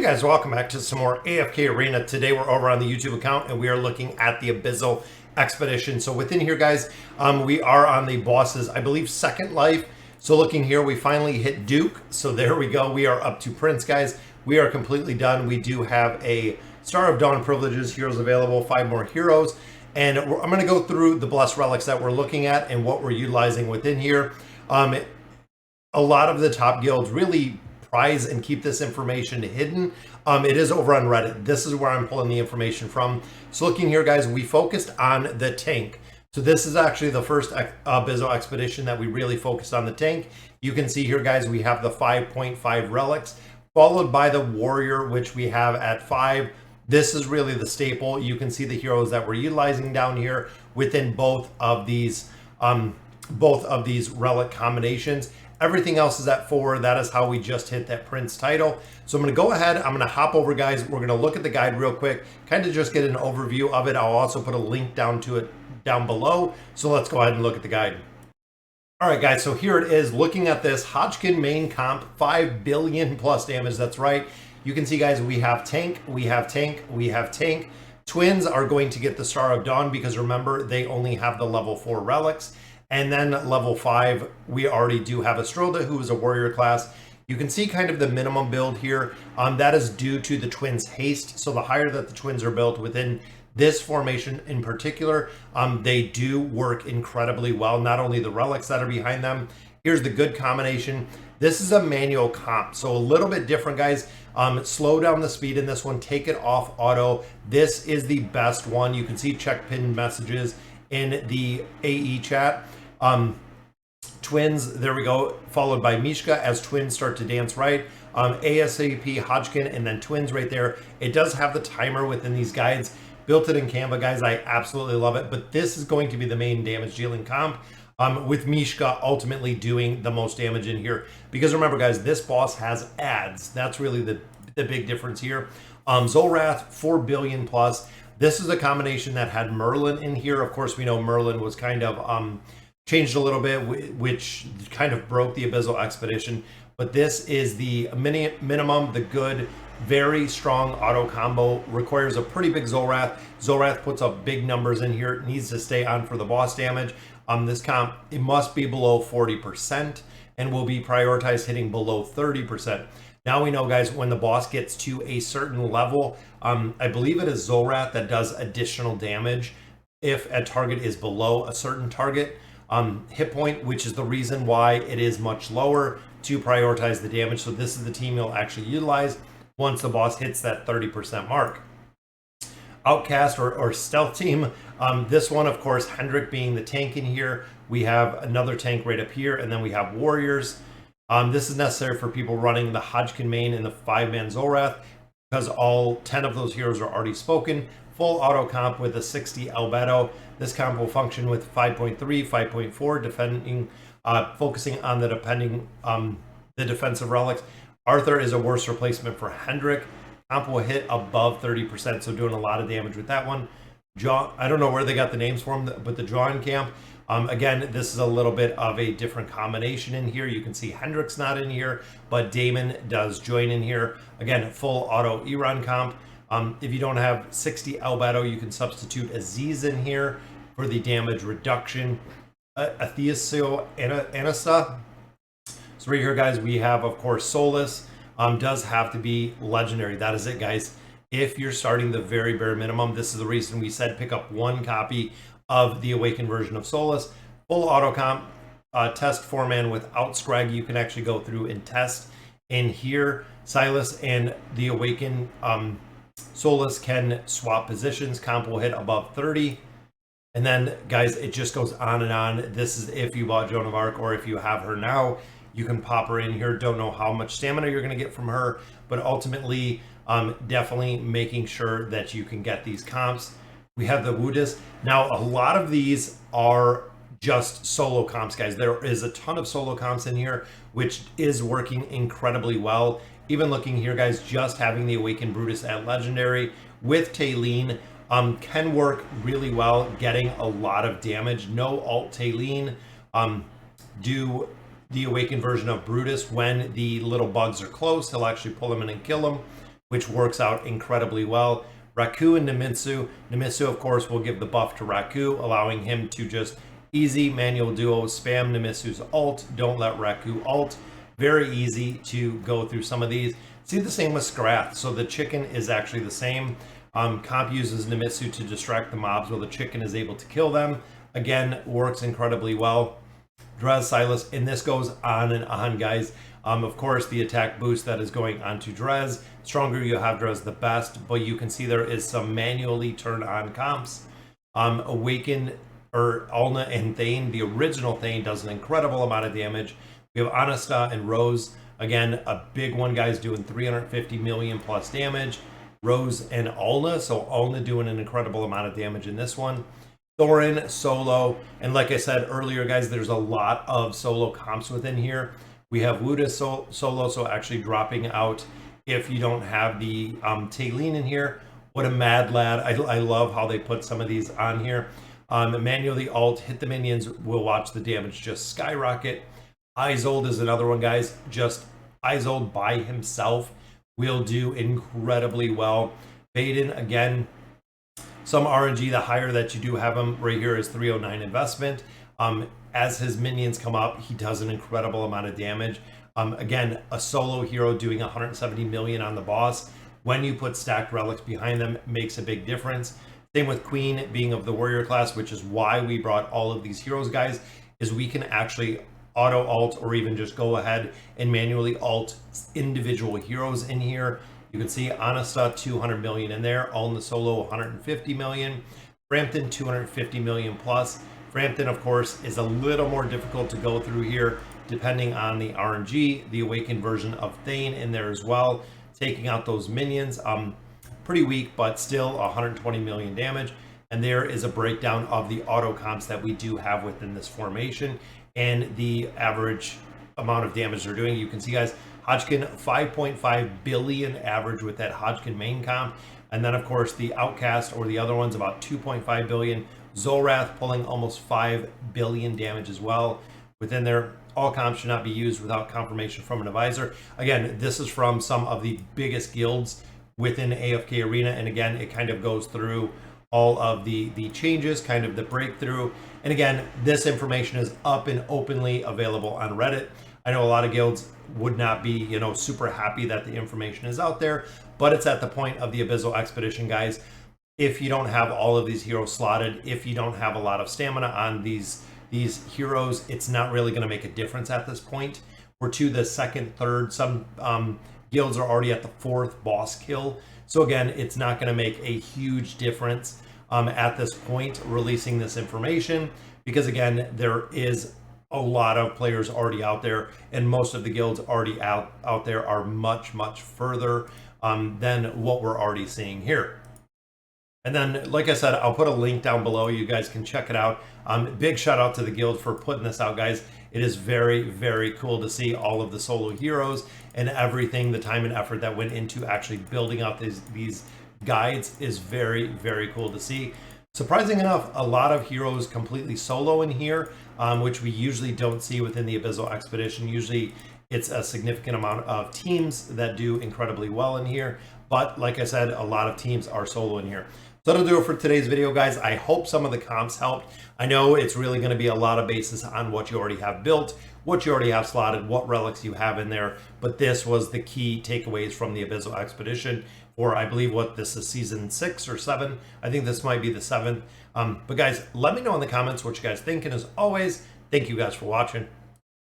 Guys, welcome back to some more AFK Arena. Today we're over on the YouTube account and we are looking at the Abyssal Expedition. So within here, guys, we are on the boss's, I believe, second life. So looking here, we finally hit Duke. So there we go. We are up to Prince, guys. We are completely done. We do have a Star of Dawn privileges heroes available, 5 more heroes. And I'm going to go through the Blessed Relics that we're looking at and what we're utilizing within here. A lot of the top guilds really prize and keep this information hidden. It is over on Reddit. This is where I'm pulling the information from. So looking here, guys, we focused on the tank. So this is actually the first Abyssal Expedition that we really focused on the tank. You can see here, guys, we have the 5.5 relics, followed by the warrior, which we have at 5. This is really the staple. You can see the heroes that we're utilizing down here within both of these relic combinations. Everything else is at 4. That is how we just hit that Prince title. So I'm going to go ahead. I'm going to hop over, guys. We're going to look at the guide real quick, kind of just get an overview of it. I'll also put a link down to it down below. So let's go ahead and look at the guide. All right, guys. So here it is. Looking at this Hodgkin main comp, 5 billion plus damage. That's right. You can see, guys, we have tank, we have tank, we have tank. Twins are going to get the Star of Dawn because remember, they only have the level 4 relics. And then level 5, we already do have Astrolda, who is a warrior class. You can see kind of the minimum build here. That is due to the twins' haste. So the higher that the twins are built within this formation in particular, they do work incredibly well. Not only the relics that are behind them. Here's the good combination. This is a manual comp, so a little bit different, guys. Slow down the speed in this one. Take it off auto. This is the best one. You can see check pinned messages in the AE chat. Twins, there we go, followed by Mishka as twins start to dance right. ASAP, Hodgkin, and then twins right there. It does have the timer within these guides. Built it in Canva, guys. I absolutely love it. But this is going to be the main damage dealing comp. With Mishka ultimately doing the most damage in here. Because remember, guys, this boss has ads. That's really the big difference here. Zolrath, 4 billion plus. This is a combination that had Merlin in here. Of course, we know Merlin was kind of changed a little bit, which kind of broke the Abyssal Expedition. But this is the minimum, the good, very strong auto combo. Requires a pretty big Zolrath. Zolrath puts up big numbers in here. It needs to stay on for the boss damage. This comp, it must be below 40% and will be prioritized hitting below 30%. Now we know, guys, when the boss gets to a certain level, I believe it is Zolrath that does additional damage if a target is below a certain target hit point, which is the reason why it is much lower to prioritize the damage. So this is the team you'll actually utilize once the boss hits that 30% mark. Outcast or stealth team. This one, of course, Hendrik being the tank in here. We have another tank right up here, and then we have warriors. This is necessary for people running the Hodgkin main and the 5-man Zolrath because all 10 of those heroes are already spoken. Full auto comp with a 60 albedo. This comp will function with 5.3, 5.4, defending, focusing on the defensive relics. Arthur is a worse replacement for Hendrik. Comp will hit above 30%, so doing a lot of damage with that one. John, I don't know where they got the names from, but the John camp. Again, this is a little bit of a different combination in here. You can see Hendrik's not in here, but Damon does join in here. Again, full auto Iran comp. If you don't have 60 albedo, you can substitute Aziz in here for the damage reduction. Atheisio Anasta. So right here, guys, we have, of course, Solus. Does have to be legendary. That is it, guys. If you're starting the very bare minimum, this is the reason we said pick up 1 copy of the Awakened version of Solus. Full auto comp, test 4-man without Scrag. You can actually go through and test in here. Silas and the Awakened Solus can swap positions. Comp will hit above 30. And then, guys, it just goes on and on. This is if you bought Joan of Arc or if you have her now. You can pop her in here. Don't know how much stamina you're going to get from her, but ultimately, definitely making sure that you can get these comps. We have the Woodis. Now, a lot of these are just solo comps, guys. There is a ton of solo comps in here, which is working incredibly well. Even looking here, guys, just having the Awakened Brutus at Legendary with Taylene can work really well, getting a lot of damage. No alt Taylene. Do the Awakened version of Brutus when the little bugs are close. He'll actually pull them in and kill them. which works out incredibly well. Raku and Nimitsu. Nimitsu, of course, will give the buff to Raku, allowing him to just easy manual duo, spam Nimitsu's ult, don't let Raku ult. Very easy to go through some of these. See the same with Scrath. So the chicken is actually the same. Comp uses Nimitsu to distract the mobs while the chicken is able to kill them. Again, works incredibly well. Drez, Silas, and this goes on and on, guys. Of course, the attack boost that is going onto Drez. Stronger you have Drez, the best. But you can see there is some manually turned on comps. Awaken, or Alna and Thane. The original Thane does an incredible amount of damage. We have Anasta and Rose. Again, a big one, guys, doing 350 million plus damage. Rose and Alna. So Alna doing an incredible amount of damage in this one. Thorin, solo. And like I said earlier, guys, there's a lot of solo comps within here. We have Wuda solo, so actually dropping out if you don't have the Taylene in here. What a mad lad. I love how they put some of these on here. Manually alt, hit the minions, will watch the damage just skyrocket. Isolde is another one, guys. Just Isolde by himself will do incredibly well. Baden, again, some RNG, the higher that you do have him, right here is 309 investment. As his minions come up, he does an incredible amount of damage. Again, a solo hero doing 170 million on the boss. When you put stacked relics behind them, makes a big difference. Same with Queen being of the warrior class, which is why we brought all of these heroes, guys, is we can actually auto alt or even just go ahead and manually alt individual heroes in here. You can see Anasta 200 million in there, all in the solo 150 million, Frampton 250 million plus. Frampton, of course, is a little more difficult to go through here depending on the RNG. The awakened version of Thane in there as well, taking out those minions. Pretty weak, but still 120 million damage. And there is a breakdown of the auto comps that we do have within this formation and the average amount of damage they're doing. You can see, guys, Hodgkin 5.5 billion average with that Hodgkin main comp. And then, of course, the Outcast or the other ones about 2.5 billion. Zolrath pulling almost 5 billion damage as well. Within there, all comps should not be used without confirmation from an advisor. Again, this is from some of the biggest guilds within AFK Arena. And again, it kind of goes through all of the changes, kind of the breakthrough. And again, this information is up and openly available on Reddit. I know a lot of guilds would not be, super happy that the information is out there, but it's at the point of the Abyssal Expedition, guys. If you don't have all of these heroes slotted, if you don't have a lot of stamina on these heroes, it's not really going to make a difference at this point. We're to the second, third, some guilds are already at the fourth boss kill. So again, it's not going to make a huge difference at this point releasing this information, because again, there is a lot of players already out there, and most of the guilds already out there are much further than what we're already seeing here. And then, like I said, I'll put a link down below. You guys can check it out. Big shout out to the guild for putting this out, guys. It is very cool to see all of the solo heroes and everything, the time and effort that went into actually building out these guides is very cool to see. Surprising enough, a lot of heroes completely solo in here, which we usually don't see within the Abyssal Expedition. Usually it's a significant amount of teams that do incredibly well in here. But like I said, a lot of teams are solo in here. So that'll do it for today's video, guys. I hope some of the comps helped. I know it's really going to be a lot of basis on what you already have built, what you already have slotted, what relics you have in there. But this was the key takeaways from the Abyssal Expedition for, I believe, this is season 6 or 7. I think this might be the 7th. But guys, let me know in the comments what you guys think. And as always, thank you guys for watching.